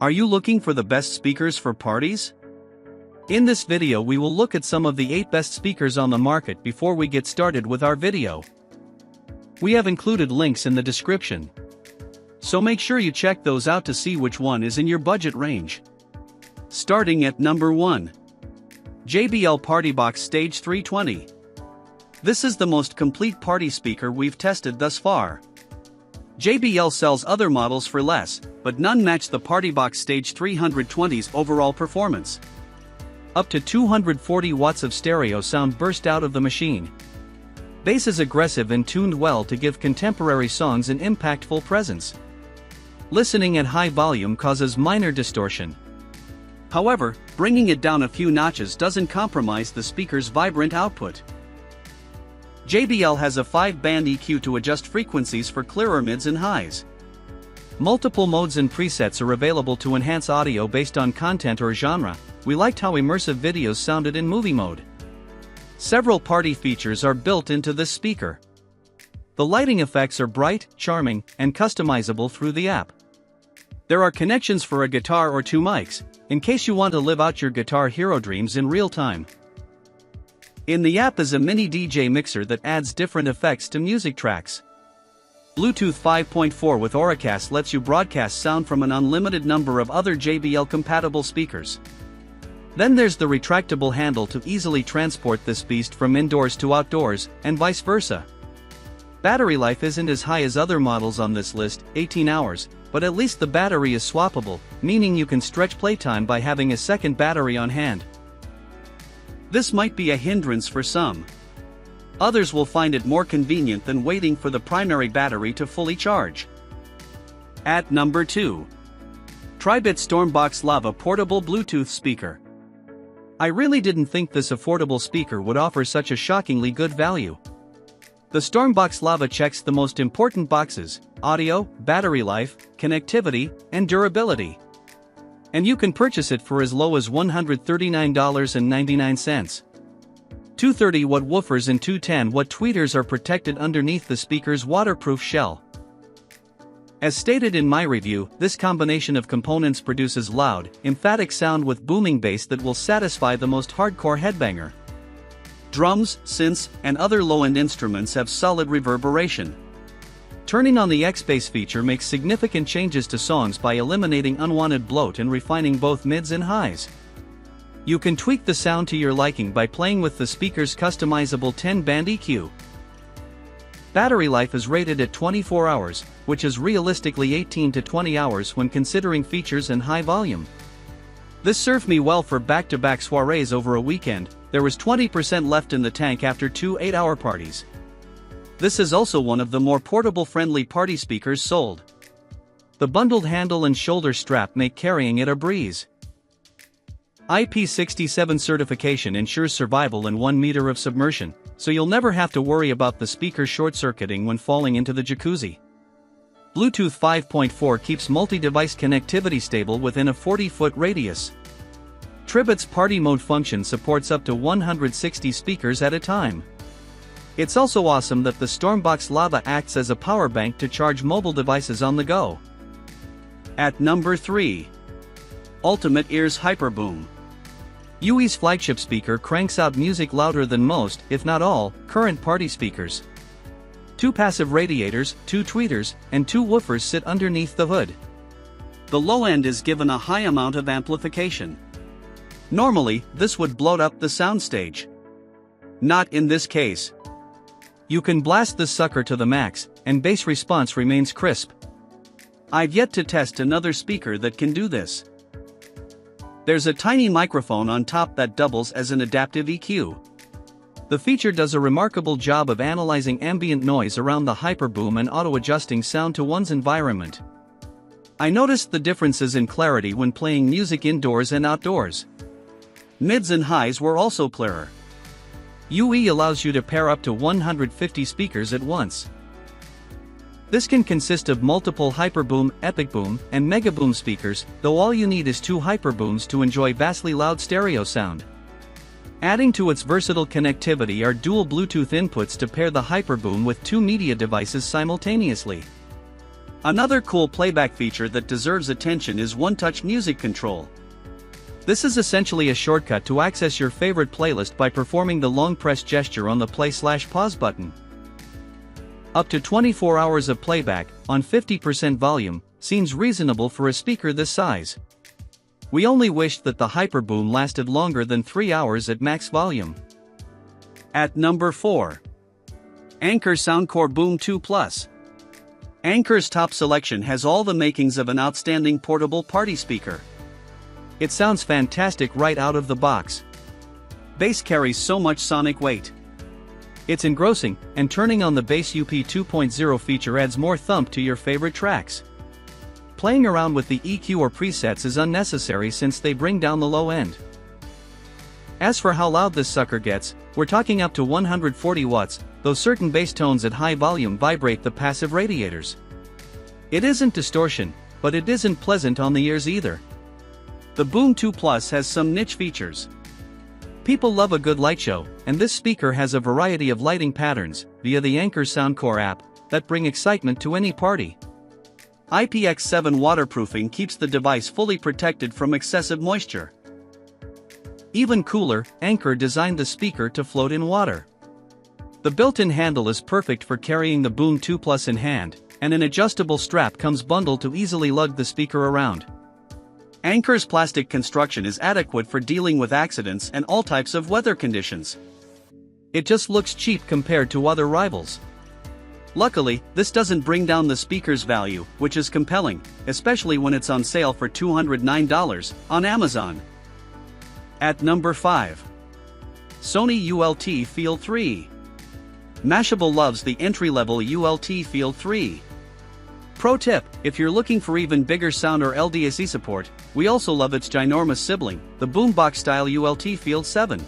Are you looking for the best speakers for parties? In this video we will look at some of the 8 best speakers on the market before we get started with our video. We have included links in the description, so make sure you check those out to see which one is in your budget range. Starting at number 1. JBL Party Box Stage 320. This is the most complete party speaker we've tested thus far. JBL sells other models for less, but none match the PartyBox Stage 320's overall performance. Up to 240 watts of stereo sound burst out of the machine. Bass is aggressive and tuned well to give contemporary songs an impactful presence. Listening at high volume causes minor distortion. However, bringing it down a few notches doesn't compromise the speaker's vibrant output. JBL has a 5-band EQ to adjust frequencies for clearer mids and highs. Multiple modes and presets are available to enhance audio based on content or genre. We liked how immersive videos sounded in movie mode. Several party features are built into this speaker. The lighting effects are bright, charming, and customizable through the app. There are connections for a guitar or 2 mics, in case you want to live out your guitar hero dreams in real time. In the app is a mini DJ mixer that adds different effects to music tracks. Bluetooth 5.4 with Auracast lets you broadcast sound from an unlimited number of other JBL-compatible speakers. Then there's the retractable handle to easily transport this beast from indoors to outdoors, and vice versa. Battery life isn't as high as other models on this list, 18 hours, but at least the battery is swappable, meaning you can stretch playtime by having a second battery on hand. This might be a hindrance for some. Others will find it more convenient than waiting for the primary battery to fully charge. At number 2. Tribit StormBox Lava Portable Bluetooth Speaker. I really didn't think this affordable speaker would offer such a shockingly good value. The StormBox Lava checks the most important boxes: audio, battery life, connectivity, and durability. And you can purchase it for as low as $139.99. 230-watt woofers and 210-watt tweeters are protected underneath the speaker's waterproof shell. As stated in my review, this combination of components produces loud, emphatic sound with booming bass that will satisfy the most hardcore headbanger. Drums, synths, and other low-end instruments have solid reverberation. Turning on the X-Bass feature makes significant changes to songs by eliminating unwanted bloat and refining both mids and highs. You can tweak the sound to your liking by playing with the speaker's customizable 10-band EQ. Battery life is rated at 24 hours, which is realistically 18 to 20 hours when considering features and high volume. This served me well for back-to-back soirees over a weekend. There was 20% left in the tank after 2 8-hour parties. This is also one of the more portable-friendly party speakers sold. The bundled handle and shoulder strap make carrying it a breeze. IP67 certification ensures survival in 1 meter of submersion, so you'll never have to worry about the speaker short-circuiting when falling into the jacuzzi. Bluetooth 5.4 keeps multi-device connectivity stable within a 40-foot radius. Tribit's party mode function supports up to 160 speakers at a time. It's also awesome that the StormBox Lava acts as a power bank to charge mobile devices on the go. At number 3. Ultimate Ears Hyperboom. UE's flagship speaker cranks out music louder than most, if not all, current party speakers. 2 passive radiators, 2 tweeters, and 2 woofers sit underneath the hood. The low end is given a high amount of amplification. Normally, this would bloat up the soundstage. Not in this case. You can blast this sucker to the max, and bass response remains crisp. I've yet to test another speaker that can do this. There's a tiny microphone on top that doubles as an adaptive EQ. The feature does a remarkable job of analyzing ambient noise around the Hyperboom and auto-adjusting sound to one's environment. I noticed the differences in clarity when playing music indoors and outdoors. Mids and highs were also clearer. UE allows you to pair up to 150 speakers at once. This can consist of multiple Hyperboom, EpicBoom, and Megaboom speakers, though all you need is 2 Hyperbooms to enjoy vastly loud stereo sound. Adding to its versatile connectivity are dual Bluetooth inputs to pair the Hyperboom with 2 media devices simultaneously. Another cool playback feature that deserves attention is one-touch music control. This is essentially a shortcut to access your favorite playlist by performing the long press gesture on the play/pause button. Up to 24 hours of playback, on 50% volume, seems reasonable for a speaker this size. We only wished that the Hyperboom lasted longer than 3 hours at max volume. At number 4. Anker Soundcore Boom 2 Plus. Anker's top selection has all the makings of an outstanding portable party speaker. It sounds fantastic right out of the box. Bass carries so much sonic weight. It's engrossing, and turning on the Bass UP 2.0 feature adds more thump to your favorite tracks. Playing around with the EQ or presets is unnecessary since they bring down the low end. As for how loud this sucker gets, we're talking up to 140 watts, though certain bass tones at high volume vibrate the passive radiators. It isn't distortion, but it isn't pleasant on the ears either. The Boom 2 Plus has some niche features. People love a good light show, and this speaker has a variety of lighting patterns, via the Anker Soundcore app, that bring excitement to any party. IPX7 waterproofing keeps the device fully protected from excessive moisture. Even cooler, Anker designed the speaker to float in water. The built-in handle is perfect for carrying the Boom 2 Plus in hand, and an adjustable strap comes bundled to easily lug the speaker around. Anker's plastic construction is adequate for dealing with accidents and all types of weather conditions. It just looks cheap compared to other rivals. Luckily, this doesn't bring down the speaker's value, which is compelling, especially when it's on sale for $209 on Amazon. At number 5. Sony ULT Field 3. Mashable loves the entry-level ULT Field 3. Pro tip, if you're looking for even bigger sound or LDAC support, we also love its ginormous sibling, the boombox-style ULT Field 7.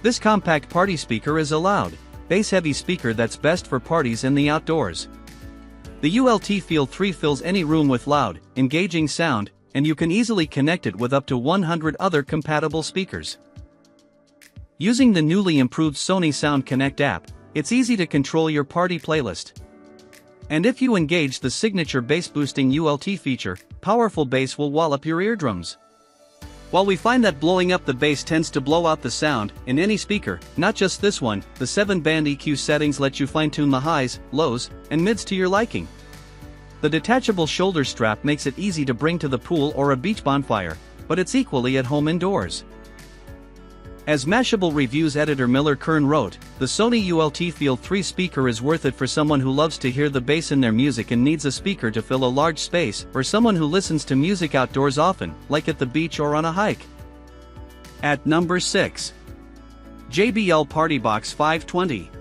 This compact party speaker is a loud, bass-heavy speaker that's best for parties and the outdoors. The ULT Field 3 fills any room with loud, engaging sound, and you can easily connect it with up to 100 other compatible speakers. Using the newly improved Sony Sound Connect app, it's easy to control your party playlist. And if you engage the signature bass-boosting ULT feature, powerful bass will wallop your eardrums. While we find that blowing up the bass tends to blow out the sound in any speaker, not just this one, the 7-band EQ settings let you fine-tune the highs, lows, and mids to your liking. The detachable shoulder strap makes it easy to bring to the pool or a beach bonfire, but it's equally at home indoors. As Mashable Reviews editor Miller Kern wrote, the Sony ULT Field 3 speaker is worth it for someone who loves to hear the bass in their music and needs a speaker to fill a large space, or someone who listens to music outdoors often, like at the beach or on a hike. At number 6. JBL Party Box 520.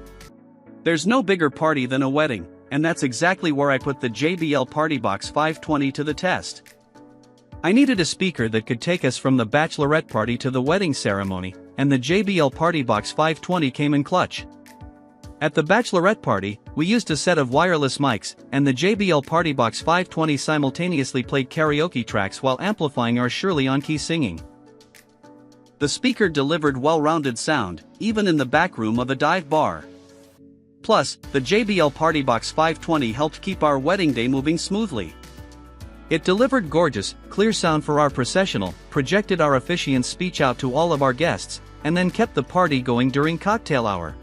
There's no bigger party than a wedding, and that's exactly where I put the JBL Party Box 520 to the test. I needed a speaker that could take us from the bachelorette party to the wedding ceremony, and the JBL Party Box 520 came in clutch. At the bachelorette party, we used a set of wireless mics, and the JBL Party Box 520 simultaneously played karaoke tracks while amplifying our Shirley on-key singing. The speaker delivered well-rounded sound, even in the back room of a dive bar. Plus, the JBL Party Box 520 helped keep our wedding day moving smoothly. It delivered gorgeous, clear sound for our processional, projected our officiant's speech out to all of our guests, and then kept the party going during cocktail hour.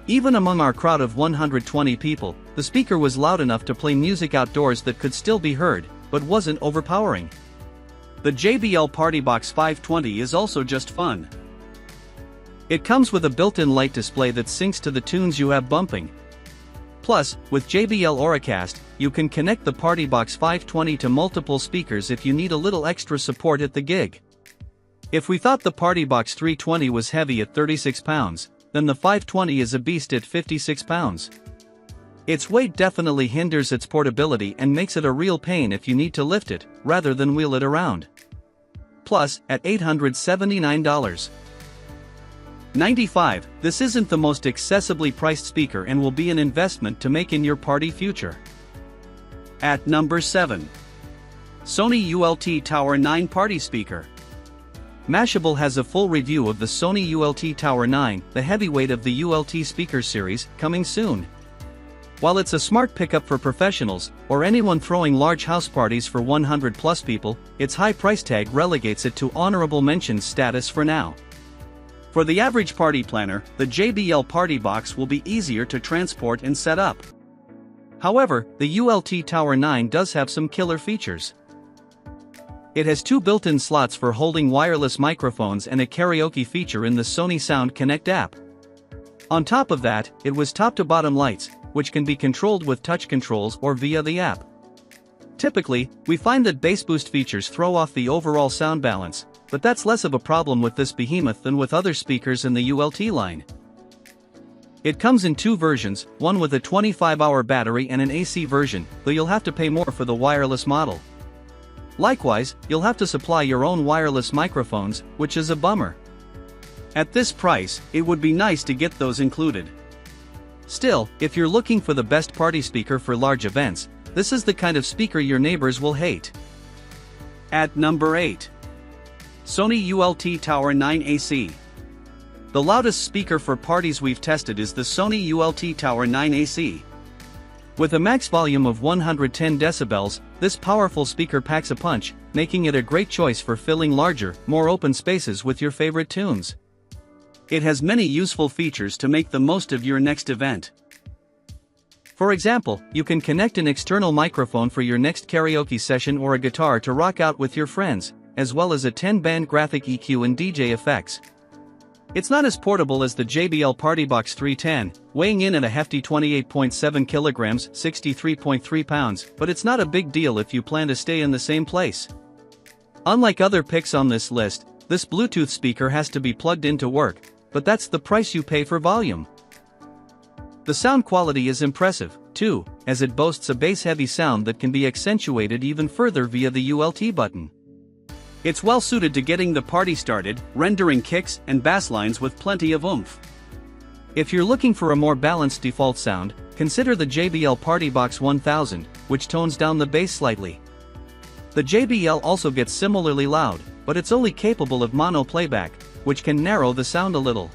Even among our crowd of 120 people, the speaker was loud enough to play music outdoors that could still be heard, but wasn't overpowering. The JBL Party Box 520 is also just fun. It comes with a built-in light display that syncs to the tunes you have bumping. Plus, with JBL Auracast, you can connect the Party Box 520 to multiple speakers if you need a little extra support at the gig. If we thought the Party Box 320 was heavy at 36 pounds, then the 520 is a beast at 56 pounds. Its weight definitely hinders its portability and makes it a real pain if you need to lift it, rather than wheel it around. Plus, at $879.95, this isn't the most accessibly priced speaker and will be an investment to make in your party future. At number 7. Sony ULT Tower 9 Party Speaker. Mashable has a full review of the Sony ULT Tower 9, the heavyweight of the ULT speaker series, coming soon. While it's a smart pickup for professionals, or anyone throwing large house parties for 100 plus people, its high price tag relegates it to honorable mention status for now. For the average party planner, the JBL Party Box will be easier to transport and set up. However, the ULT Tower 9 does have some killer features. It has two built-in slots for holding wireless microphones and a karaoke feature in the Sony Sound Connect app. On top of that, it was top-to-bottom lights, which can be controlled with touch controls or via the app. Typically, we find that bass boost features throw off the overall sound balance, but that's less of a problem with this behemoth than with other speakers in the ULT line. It comes in two versions, one with a 25-hour battery and an AC version, though you'll have to pay more for the wireless model. Likewise, you'll have to supply your own wireless microphones, which is a bummer. At this price, it would be nice to get those included. Still, if you're looking for the best party speaker for large events, this is the kind of speaker your neighbors will hate. At number 8. Sony ULT Tower 9 AC. The loudest speaker for parties we've tested is the Sony ULT Tower 9 AC. With a max volume of 110 decibels, this powerful speaker packs a punch, making it a great choice for filling larger, more open spaces with your favorite tunes. It has many useful features to make the most of your next event. For example, you can connect an external microphone for your next karaoke session or a guitar to rock out with your friends, as well as a 10-band graphic EQ and DJ effects. It's not as portable as the JBL Party Box 310, weighing in at a hefty 28.7 kilograms, 63.3 pounds, but it's not a big deal if you plan to stay in the same place. Unlike other picks on this list, this Bluetooth speaker has to be plugged in to work, but that's the price you pay for volume. The sound quality is impressive, too, as it boasts a bass-heavy sound that can be accentuated even further via the ULT button. It's well suited to getting the party started, rendering kicks and bass lines with plenty of oomph. If you're looking for a more balanced default sound, consider the JBL Party Box 1000, which tones down the bass slightly. The JBL also gets similarly loud, but it's only capable of mono playback, which can narrow the sound a little.